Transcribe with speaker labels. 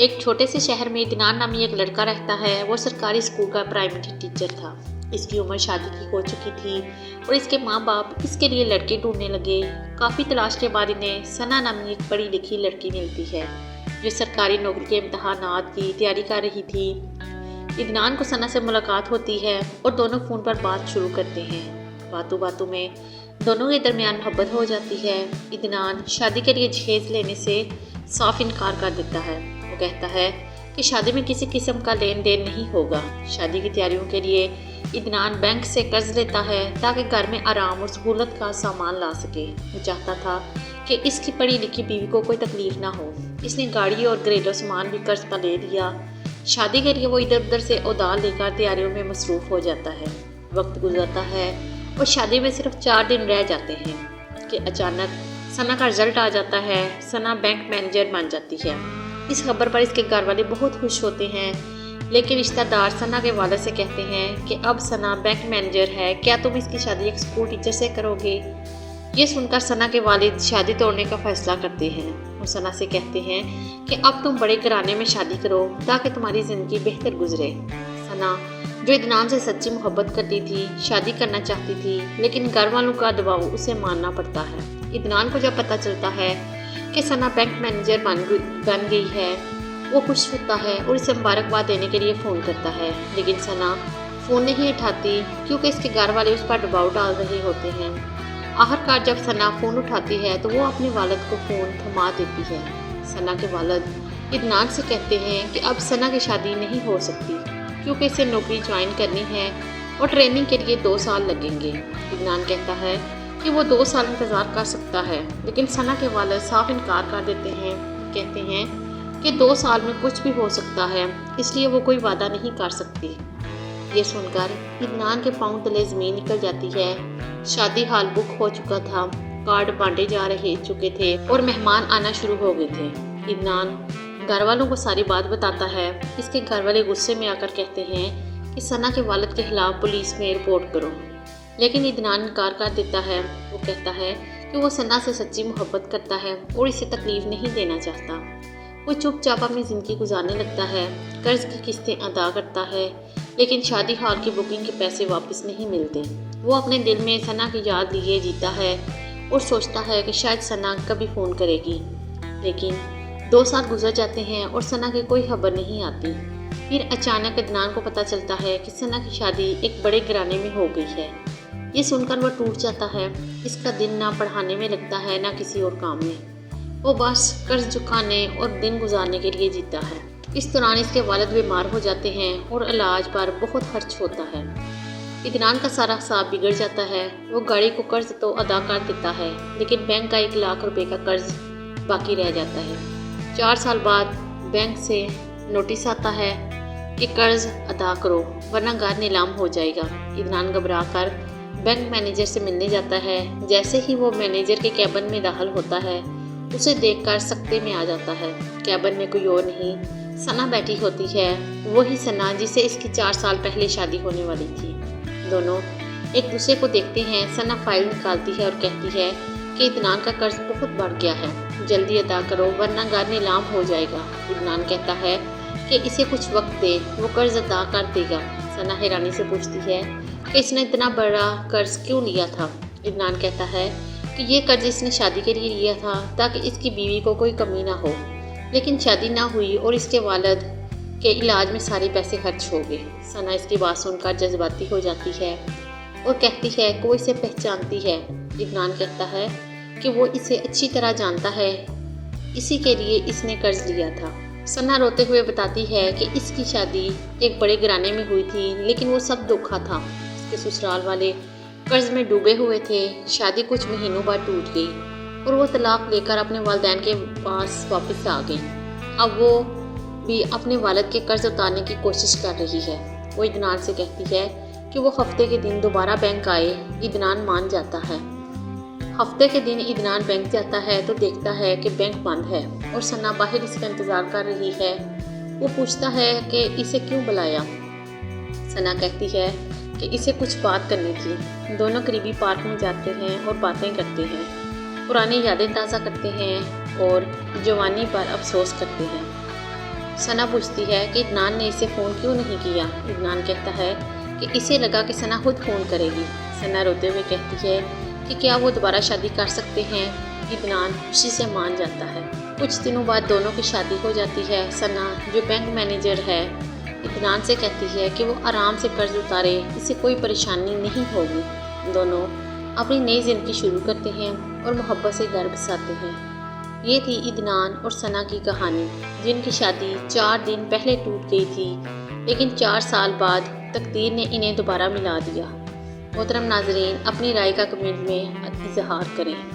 Speaker 1: एक छोटे से शहर में इदनान नामी एक लड़का रहता है। वो सरकारी स्कूल का प्राइमरी टीचर था। इसकी उम्र शादी की हो चुकी थी और इसके माँ बाप इसके लिए लड़के ढूंढने लगे। काफ़ी तलाश के बाद इन्हें सना नामी एक पढ़ी लिखी लड़की मिलती है जो सरकारी नौकरी के इम्तहानात की तैयारी कर रही थी। इदनान को सना से मुलाकात होती है और दोनों फ़ोन पर बात शुरू करते हैं। बातों बातों में दोनों के दरमियान मोहब्बत हो जाती है। इदनान शादी के लिए जहेज लेने से साफ इनकार कर देता है। वो कहता है कि शादी में किसी किस्म का लेन देन नहीं होगा। शादी की तैयारियों के लिए इदनान बैंक से कर्ज लेता है ताकि घर में आराम और सहूलत का सामान ला सके। वो चाहता था कि इसकी पढ़ी लिखी बीवी को कोई तकलीफ ना हो। इसने गाड़ी और घरेलू सामान भी कर्ज पर ले लिया। शादी के लिए वो इधर उधर से उधार लेकर तैयारियों में मसरूफ़ हो जाता है। वक्त गुजरता है और शादी में सिर्फ 4 दिन रह जाते हैं कि अचानक सना का रिजल्ट आ जाता है। सना बैंक मैनेजर बन जाती है। इस खबर पर इसके घर वाले बहुत खुश होते हैं, लेकिन रिश्तेदार सना के वालिद से कहते हैं कि अब सना बैंक मैनेजर है, क्या तुम इसकी शादी एक स्कूल टीचर से करोगे? ये सुनकर सना के वालिद शादी तोड़ने का फैसला करते हैं। वो सना से कहते हैं कि अब तुम बड़े घराने में शादी करो ताकि तुम्हारी ज़िंदगी बेहतर गुजरे। सना जो इदनान से सच्ची मोहब्बत करती थी, शादी करना चाहती थी, लेकिन घर वालों का दबाव उसे मानना पड़ता है। इदनान को जब पता चलता है कि सना बैंक मैनेजर बन गई है, वो खुश होता है और इसे मुबारकबाद देने के लिए फ़ोन करता है, लेकिन सना फ़ोन नहीं उठाती क्योंकि इसके घर वाले उस पर दबाव डाल रहे होते हैं। आखिरकार जब सना फ़ोन उठाती है तो वो अपने वालिद को फ़ोन थमा देती है। सना के वालिद इदनान से कहते हैं कि अब सना की शादी नहीं हो सकती क्योंकि इसे नौकरी ज्वाइन करनी है और ट्रेनिंग के लिए 2 साल लगेंगे। इदनान कहता है कि वो 2 साल इंतज़ार कर सकता है, लेकिन सना के वालिद साफ इनकार कर देते हैं। कहते हैं कि 2 साल में कुछ भी हो सकता है, इसलिए वो कोई वादा नहीं कर सकती। ये सुनकर इदनान के पाँव तले ज़मीन निकल जाती है। शादी हाल बुक हो चुका था, कार्ड बांटे जा रहे चुके थे और मेहमान आना शुरू हो गए थे। इदनान घर वालों को सारी बात बताता है। इसके घर वाले गुस्से में आकर कहते हैं कि सना के वालिद के खिलाफ पुलिस में रिपोर्ट करो, लेकिन इदनान इनकार कर देता है। वो कहता है कि वो सना से सच्ची मोहब्बत करता है और इसे तकलीफ नहीं देना चाहता। वो चुपचाप अपनी ज़िंदगी गुजारने लगता है, कर्ज की किस्तें अदा करता है, लेकिन शादी हॉल की बुकिंग के पैसे वापस नहीं मिलते। वो अपने दिल में सना की याद लिए जीता है और सोचता है कि शायद सना कभी फ़ोन करेगी, लेकिन 2 साल गुजर जाते हैं और सना की कोई खबर नहीं आती। फिर अचानक इदनान को पता चलता है कि सना की शादी एक बड़े घराने में हो गई है। ये सुनकर वह टूट जाता है। इसका दिन ना पढ़ाने में लगता है ना किसी और काम में। वो बस कर्ज चुकाने और दिन गुजारने के लिए जीता है। इस दौरान इसके वालिद बीमार हो जाते हैं और इलाज पर बहुत खर्च होता है। इदनान का सारा हिसाब बिगड़ जाता है। वो गाड़ी को कर्ज तो अदा कर देता है, लेकिन बैंक का 1 लाख रुपए का कर्ज बाकी रह जाता है। 4 साल बाद बैंक से नोटिस आता है कि कर्ज अदा करो वरना घर नीलाम हो जाएगा। इदनान घबरा कर बैंक मैनेजर से मिलने जाता है। जैसे ही वो मैनेजर के कैबिन में दाखिल होता है, उसे देखकर सकते में आ जाता है। कैबिन में कोई और नहीं, सना बैठी होती है। वही सना जिसे इसकी 4 साल पहले शादी होने वाली थी। दोनों एक दूसरे को देखते हैं। सना फाइल निकालती है और कहती है कि इदनान का कर्ज बहुत बढ़ गया है, जल्दी अदा करो वरना घर नीलाम हो जाएगा। इदनान कहता है कि इसे कुछ वक्त दे, वो कर्ज अदा कर देगा। सना हैरानी से पूछती है कि इसने इतना बड़ा कर्ज क्यों लिया था। इदनान कहता है कि ये कर्ज इसने शादी के लिए लिया था ताकि इसकी बीवी को कोई कमी ना हो, लेकिन शादी ना हुई और इसके वालिद के इलाज में सारे पैसे खर्च हो गए। सना इसकी बात सुनकर जज्बाती हो जाती है और कहती है कि वो इसे पहचानती है। इदनान कहता है कि वो इसे अच्छी तरह जानता है, इसी के लिए इसने कर्ज लिया था। सना रोते हुए बताती है कि इसकी शादी एक बड़े घराने में हुई थी, लेकिन वो सब धोखा था। इसके ससुराल वाले कर्ज में डूबे हुए थे। शादी कुछ महीनों बाद टूट गई और वो तलाक लेकर अपने वालिदैन के पास वापस आ गई। अब वो भी अपने वालिद के कर्ज उतारने की कोशिश कर रही है। वो इदनान से कहती है कि वो हफ्ते के दिन दोबारा बैंक आए। इदनान मान जाता है। हफ्ते के दिन इदनान बैंक जाता है तो देखता है कि बैंक बंद है और सना बाहर इसका इंतज़ार कर रही है। वो पूछता है कि इसे क्यों बुलाया। सना कहती है कि इसे कुछ बात करनी थी। दोनों करीबी पार्क में जाते हैं और बातें करते हैं, पुरानी यादें ताज़ा करते हैं और जवानी पर अफसोस करते हैं। सना पूछती है कि इदनान ने इसे फ़ोन क्यों नहीं किया। इदनान कहता है कि इसे लगा कि सना खुद फ़ोन करेगी। सना रोते हुए कहती है कि क्या वो दोबारा शादी कर सकते हैं। इदनान खुशी से मान जाता है। कुछ दिनों बाद दोनों की शादी हो जाती है। सना जो बैंक मैनेजर है इदनान से कहती है कि वो आराम से कर्ज उतारे, इसे कोई परेशानी नहीं होगी। दोनों अपनी नई ज़िंदगी शुरू करते हैं और मोहब्बत से घर बसाते हैं। ये थी इदनान और सना की कहानी, जिनकी शादी 4 दिन पहले टूट गई थी, लेकिन 4 साल बाद तकदीर ने इन्हें दोबारा मिला दिया। मोहतरम नाज़रीन, अपनी राय का कमेंट में इज़हार करें।